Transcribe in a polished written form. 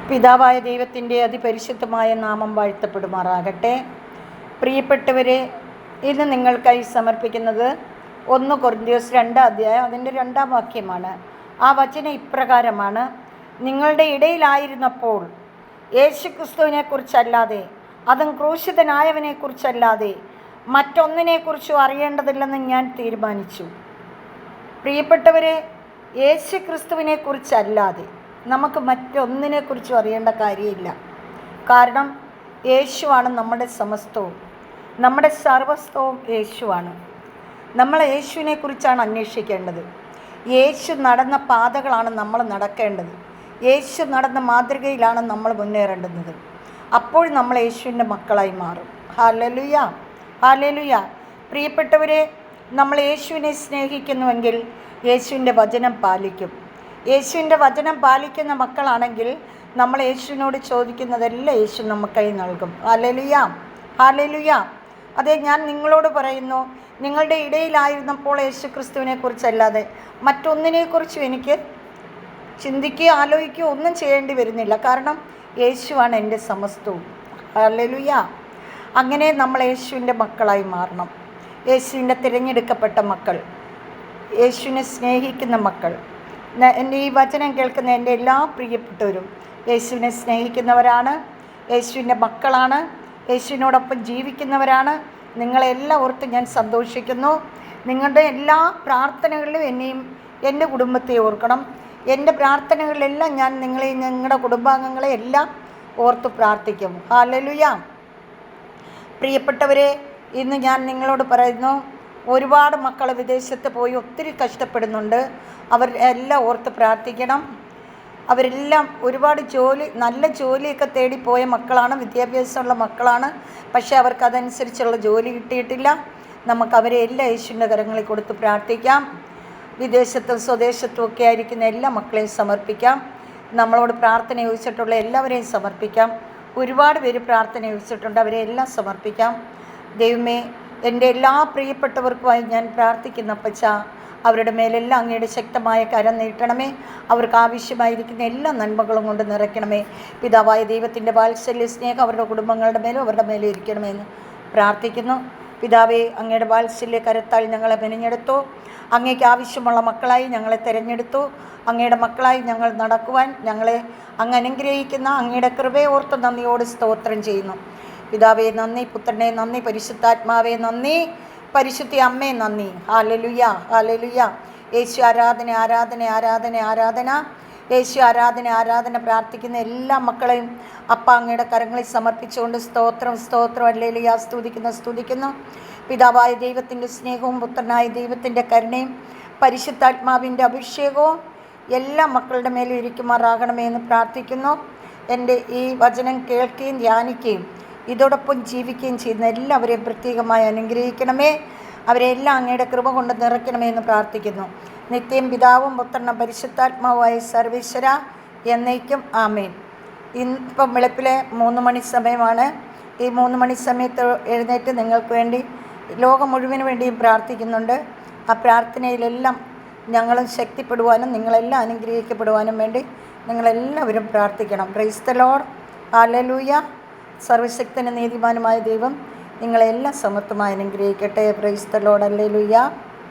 പിതാവായ ദൈവത്തിൻ്റെ അതിപരിശുദ്ധമായ നാമം വാഴ്ത്തപ്പെടുമാറാകട്ടെ. പ്രിയപ്പെട്ടവരെ, ഇന്ന് നിങ്ങൾക്കായി സമർപ്പിക്കുന്നത് 1 കൊരിന്ത്യർ 2 അധ്യായം അതിൻ്റെ 2-ാം വാക്യമാണ്. ആ വചനം ഇപ്രകാരമാണ്: നിങ്ങളുടെ ഇടയിലായിരുന്നപ്പോൾ യേശുക്രിസ്തുവിനെക്കുറിച്ചല്ലാതെ, അതും ക്രൂശിതനായവനെക്കുറിച്ചല്ലാതെ മറ്റൊന്നിനെക്കുറിച്ചും അറിയേണ്ടതില്ലെന്ന് ഞാൻ തീരുമാനിച്ചു. പ്രിയപ്പെട്ടവരെ, യേശുക്രിസ്തുവിനെക്കുറിച്ചല്ലാതെ നമുക്ക് മറ്റൊന്നിനെക്കുറിച്ചും അറിയേണ്ട കാര്യമില്ല. കാരണം യേശുവാണ് നമ്മുടെ സമസ്തവും, നമ്മുടെ സർവസ്വവും യേശുവാണ്. നമ്മൾ യേശുവിനെക്കുറിച്ചാണ് അന്വേഷിക്കേണ്ടത്. യേശു നടന്ന പാതകളാണ് നമ്മൾ നടക്കേണ്ടത്. യേശു നടന്ന മാതൃകയിലാണ് നമ്മൾ മുന്നേറേണ്ടുന്നത്. അപ്പോൾ നമ്മൾ യേശുവിൻ്റെ മക്കളായി മാറും. Hallelujah, hallelujah. പ്രിയപ്പെട്ടവരെ, നമ്മൾ യേശുവിനെ സ്നേഹിക്കുന്നുവെങ്കിൽ യേശുവിൻ്റെ വചനം പാലിക്കും. യേശുവിൻ്റെ വചനം പാലിക്കുന്ന മക്കളാണെങ്കിൽ നമ്മൾ യേശുവിനോട് ചോദിക്കുന്നതെല്ലാം യേശു നമുക്കായി നൽകും. Hallelujah, hallelujah. അതെ, ഞാൻ നിങ്ങളോട് പറയുന്നു, നിങ്ങളുടെ ഇടയിലായിരുന്നപ്പോൾ യേശുക്രിസ്തുവിനെക്കുറിച്ചല്ലാതെ മറ്റൊന്നിനെക്കുറിച്ചും എനിക്ക് ചിന്തിക്കുകയോ ആലോചിക്കുകയോ ഒന്നും ചെയ്യേണ്ടി വരുന്നില്ല. കാരണം യേശുവാണ് എൻ്റെ സമസ്തവും. ഹല്ലേലൂയ. അങ്ങനെ നമ്മൾ യേശുവിൻ്റെ മക്കളായി മാറണം. യേശുവിൻ്റെ തിരഞ്ഞെടുക്കപ്പെട്ട മക്കൾ, യേശുവിനെ സ്നേഹിക്കുന്ന മക്കൾ. എൻ്റെ ഈ വചനം കേൾക്കുന്ന എൻ്റെ എല്ലാ പ്രിയപ്പെട്ടവരും യേശുവിനെ സ്നേഹിക്കുന്നവരാണ്, യേശുവിൻ്റെ മക്കളാണ്, യേശുവിനോടൊപ്പം ജീവിക്കുന്നവരാണ്. നിങ്ങളെല്ലാം ഓർത്ത് ഞാൻ സന്തോഷിക്കുന്നു. നിങ്ങളുടെ എല്ലാ പ്രാർത്ഥനകളിലും എന്നെയും എൻ്റെ കുടുംബത്തെ ഓർക്കണം. എൻ്റെ പ്രാർത്ഥനകളിലെല്ലാം ഞാൻ നിങ്ങളെയും നിങ്ങളുടെ കുടുംബാംഗങ്ങളെ എല്ലാം ഓർത്ത് പ്രാർത്ഥിക്കും. ഹല്ലേലൂയ. പ്രിയപ്പെട്ടവരെ, ഇന്ന് ഞാൻ നിങ്ങളോട് പറയുന്നു, ഒരുപാട് മക്കൾ വിദേശത്ത് പോയി ഒത്തിരി കഷ്ടപ്പെടുന്നുണ്ട്. അവർ എല്ലാം ഓർത്ത് പ്രാർത്ഥിക്കണം. അവരെല്ലാം ഒരുപാട് നല്ല ജോലിയൊക്കെ തേടിപ്പോയ മക്കളാണ്, വിദ്യാഭ്യാസമുള്ള മക്കളാണ്. പക്ഷേ അവർക്കതനുസരിച്ചുള്ള ജോലി കിട്ടിയിട്ടില്ല. നമുക്ക് അവരെ എല്ലാ യേശുവിൻ്റെ കരങ്ങളിൽ കൊടുത്ത് പ്രാർത്ഥിക്കാം. വിദേശത്തും സ്വദേശത്തും ഒക്കെ ആയിരിക്കുന്ന എല്ലാ മക്കളെയും സമർപ്പിക്കാം. നമ്മളോട് പ്രാർത്ഥന ചോദിച്ചിട്ടുള്ള എല്ലാവരെയും സമർപ്പിക്കാം. ഒരുപാട് പേര് പ്രാർത്ഥന ചോദിച്ചിട്ടുണ്ട്, അവരെ എല്ലാം സമർപ്പിക്കാം. ദൈവമേ, എൻ്റെ എല്ലാ പ്രിയപ്പെട്ടവർക്കുമായി ഞാൻ പ്രാർത്ഥിക്കുന്ന അപ്പച്ച, അവരുടെ മേലെല്ലാം അങ്ങയുടെ ശക്തമായ കരം നീട്ടണമേ. അവർക്ക് ആവശ്യമായിരിക്കുന്ന എല്ലാ നന്മകളും കൊണ്ട് നിറയ്ക്കണമേ. പിതാവായ ദൈവത്തിൻ്റെ വാത്സല്യ സ്നേഹം അവരുടെ കുടുംബങ്ങളുടെ മേലും അവരുടെ മേലും ഇരിക്കണമേ എന്ന് പ്രാർത്ഥിക്കുന്നു. പിതാവേ, അങ്ങയുടെ വാത്സല്യ കരത്താൽ ഞങ്ങളെ മെനഞ്ഞെടുത്തു. അങ്ങേക്ക് ആവശ്യമുള്ള മക്കളായി ഞങ്ങളെ തിരഞ്ഞെടുത്തു. അങ്ങയുടെ മക്കളായി ഞങ്ങൾ നടക്കുവാൻ ഞങ്ങളെ അങ്ങ് അനുഗ്രഹിക്കുന്ന അങ്ങയുടെ കൃപയെ ഓർത്ത് നന്ദിയോട് സ്തോത്രം ചെയ്യുന്നു. പിതാവേ നന്ദി, പുത്രനെ നന്ദി, പരിശുദ്ധാത്മാവേ നന്ദി, പരിശുദ്ധ അമ്മേ നന്ദി. Hallelujah, hallelujah. യേശു ആരാധന, ആരാധന, ആരാധന, ആരാധന. യേശു ആരാധന, ആരാധന. പ്രാർത്ഥിക്കുന്ന എല്ലാ മക്കളെയും അപ്പ അങ്ങയുടെ കരങ്ങളിൽ സമർപ്പിച്ചുകൊണ്ട് സ്തോത്രം, സ്തോത്രം, ഹല്ലേലൂയ. സ്തുതിക്കുന്നു. പിതാവായ ദൈവത്തിൻ്റെ സ്നേഹവും പുത്രനായ ദൈവത്തിൻ്റെ കരുണയും പരിശുദ്ധാത്മാവിൻ്റെ അഭിഷേകവും എല്ലാ മക്കളുടെ മേലും ഇരിക്കുമാറാകണമേ എന്ന് പ്രാർത്ഥിക്കുന്നു. എൻ്റെ ഈ വചനം കേൾക്കുകയും ധ്യാനിക്കുകയും ഇതോടൊപ്പം ജീവിക്കുകയും ചെയ്യുന്ന എല്ലാവരെയും പ്രത്യേകമായി അനുഗ്രഹിക്കണമേ. അവരെല്ലാം അങ്ങയുടെ കൃപ കൊണ്ട് നിറയ്ക്കണമേ എന്ന് പ്രാർത്ഥിക്കുന്നു. നിത്യം പിതാവും പുത്രനും പരിശുദ്ധാത്മാവുമായ സർവേശ്വര എന്നേക്കും ആമേൻ. ഇപ്പം വെളുപ്പിലെ 3 മണി സമയമാണ്. ഈ 3 മണി സമയത്ത് എഴുന്നേറ്റ് നിങ്ങൾക്ക് വേണ്ടി ലോകം മുഴുവന് വേണ്ടിയും പ്രാർത്ഥിക്കുന്നുണ്ട്. ആ പ്രാർത്ഥനയിലെല്ലാം ഞങ്ങളും ശക്തിപ്പെടുവാനും നിങ്ങളെല്ലാം അനുഗ്രഹിക്കപ്പെടുവാനും വേണ്ടി നിങ്ങളെല്ലാവരും പ്രാർത്ഥിക്കണം. Praise the Lord. ഹല്ലേലൂയ. സർവശക്തനും നീതിമാനുമായ ദൈവം നിങ്ങളെല്ലാം സമത്വമായി അനുഗ്രഹിക്കട്ടെ. Praise the Lord. ഹല്ലേലൂയ.